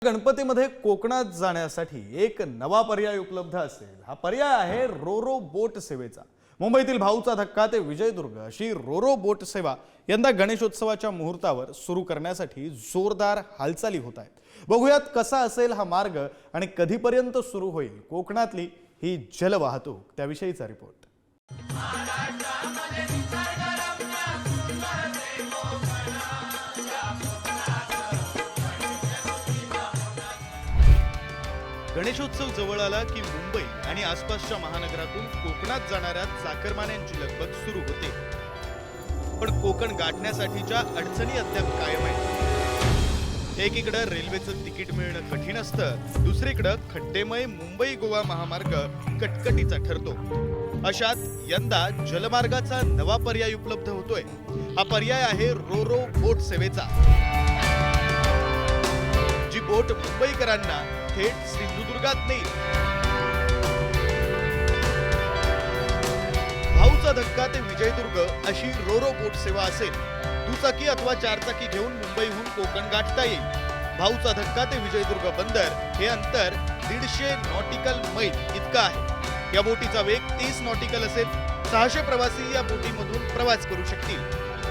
गणपतीमध्ये कोकणात जाण्यासाठी एक नवा पर्याय उपलब्ध असेल। हा पर्याय आहे रोरो बोट सेवेचा। मुंबईतील भाऊचा धक्का ते विजयदुर्ग अशी रोरो बोट सेवा यंदा गणेशोत्सवाच्या मुहूर्तावर सुरू करण्यासाठी जोरदार हालचाली होत आहेत। बघूयात कसा असेल हा मार्ग आणि कधीपर्यंत सुरू होईल कोकणातली ही जलवाहतूक, त्याविषयीचा रिपोर्ट। गणेशोत्सव जवळ आला की मुंबई आणि आसपासच्या महानगरातून कोकणात जाणाऱ्या चाकरमान्यांची लगबग सुरू होते। पण कोकण गाठण्यासाठीच्या अडचणी अद्याप कायम आहेत। एकीकडे रेल्वेचं तिकीट मिळणं कठीण असतं, दुसरीकडे खड्डेमय मुंबई गोवा महामार्ग कटकटीचा ठरतो। अशात यंदा जलमार्गाचा नवा पर्याय उपलब्ध होतोय। हा पर्याय आहे रोरो बोट सेवेचा, जी बोट मुंबईकरांना थेट सिंधुदुर्गात नेईल। भाऊचा धक्का ते विजयदुर्ग अशी रोरो बोट सेवा असेल। दुचाकी अथवा चारचाकी घेऊन मुंबईहून कोकण गाठता येईल। भाऊचा धक्का ते विजयदुर्ग बंदर हे अंतर 150 नॉटिकल मैल इतकं आहे। या बोटीचा वेग 30 नॉटिकल असेल। 600 प्रवासी या बोटीमधून प्रवास करू शकतील,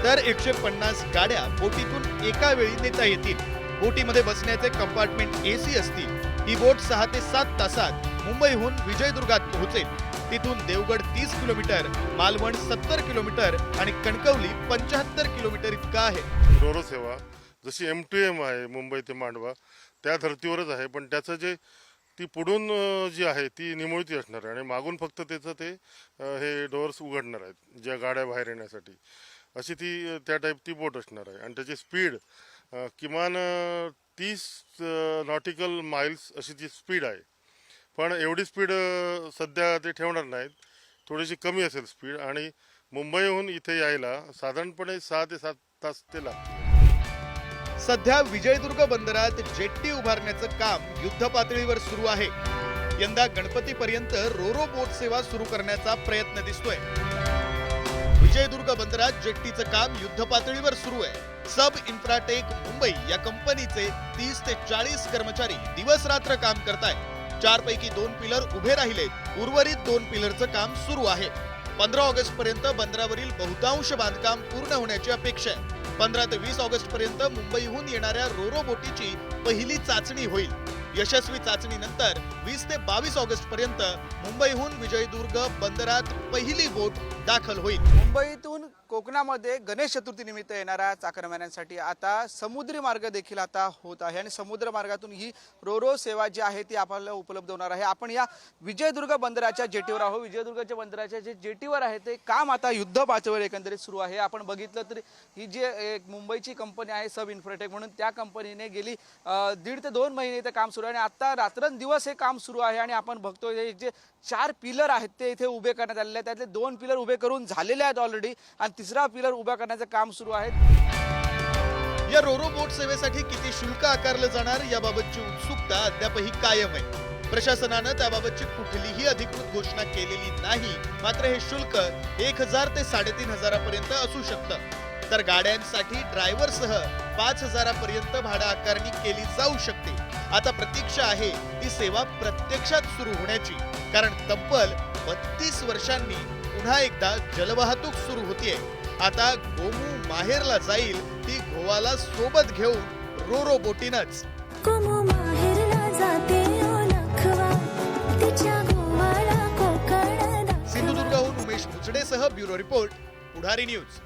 तर 150 गाड्या बोटीतून एका वेळी नेता येतील। बोटीमध्ये बसण्याचे कंपार्टमेंट एसी असतील। ही बोट 6 ते 7 तासात मुंबईहून विजयदुर्गात पोहोचेल। तिथून देवगड 30 किलोमीटर, मालवण 70 किलोमीटर आणि कणकवली 75 किलोमीटर इतका आहे। रोरो सेवा जशी M2M आहे मुंबई ते मांडवा त्या धर्तीवरच आहे, पण त्याचं जे ती पुढून जी आहे ती निमुळती असणार आहे आणि मागून फक्त त्याचं ते हे डोअर्स उघडणार आहेत ज्या गाड्या बाहेर येण्यासाठी। अशी ती त्या टाईप ती बोट असणार आहे आणि त्याची स्पीड किमान 30 नॉटिकल माइल्स अशी ती स्पीड आहे। पण एवढी स्पीड सध्या ते ठेवणार नाहीत, थोडीशी कमी असेल स्पीड आणि मुंबईहून इथे यायला साधारणपणे 6 ते 7 तास ते लागतील। सध्या विजयदुर्ग बंदरात जेट्टी उभारण्याचं काम युद्ध पातळीवर सुरू आहे। यंदा गणपतीपर्यंत रोरो बोट सेवा सुरू करण्याचा प्रयत्न दिसतोय। विजयदुर्ग बंदरात जेट्टीचं काम युद्ध पातळीवर सुरू आहे। सब इन्फ्राटेक मुंबई या कंपनीचे 30 ते 40 कर्मचारी दिवस रात्र काम करतायत। 4 पैकी 2 पिलर उभे राहिलेत, उर्वरित 2 पिलरचं काम सुरू आहे। 15 ऑगस्ट पर्यंत बंदरावरील बहुतांश बांधकाम पूर्ण होण्याची अपेक्षा आहे। 15 ते 20 ऑगस्ट पर्यंत मुंबईहून येणाऱ्या रोरो बोटीची पहिली चाचणी होईल। यशस्वी चाचणीनंतर 20 ते 22 ऑगस्ट पर्यंत मुंबईहून विजयदुर्ग बंदरात पहिली बोट दाखल होईल। मुंबईतून कोकणामध्ये गणेश चतुर्थी निमित्त येणाऱ्या चाकरमान्यांसाठी आता समुद्री मार्ग देखील आता होत आहे आणि समुद्र मार्गातून ही रोरो सेवा जी आहे ती आपल्याला उपलब्ध होणार आहे। आपण या विजयदुर्ग बंदराच्या जेटीवर आहोत। विजयदुर्गच्या बंदराच्या जे जेटीवर आहे ते काम आता युद्ध पातळीवर एकंदरीत सुरू आहे। आपण बघितलं तर ही जी एक मुंबईची कंपनी आहे सब इन्फ्राटेक म्हणून, त्या कंपनीने गेली 1.5 ते 2 महिने इथे काम सुरू आहे आणि आता रात्रंदिवस हे काम सुरू आहे। आणि आपण बघतोय जे 4 पिलर आहेत ते इथे उभे करण्यात आलेले आहेत। त्यातले 2 पिलर उभे करून झालेले आहेत ऑलरेडी आणि 3रा पिलर उभा करण्याचं काम सुरू आहे। या रोरो बोट सेवेसाठी किती शुल्क आकारलं जाणार याबाबतची उत्सुकता अद्यापही कायम आहे। प्रशासनानं त्याबाबतची कुठलीही अधिकृत घोषणा केलेली नाही। मात्र हे शुल्क 1000 ते 3500 पर्यंत असू शकतं, तर गाड्यांसाठी ड्रायव्हरसह 5000 पर्यंत भाडं आकारणी केली जाऊ शकते। आता प्रतीक्षा आहे ती सेवा प्रत्यक्षात सुरू होण्याची, कारण तब्बल 32 वर्षांनी पुन्हा एकदा जलवाहतूक सुरू होतीये। आता गोमू माहेरला जाईल ती गोवाला सोबत घेऊन रोरो बोटीनच। गोमू माहेरला जाते ओळखवा तिच्या गोवाला कोकण। सिंधुदुर्गहून उमेश मुचडेसह ब्युरो रिपोर्ट, पुढारी न्यूज।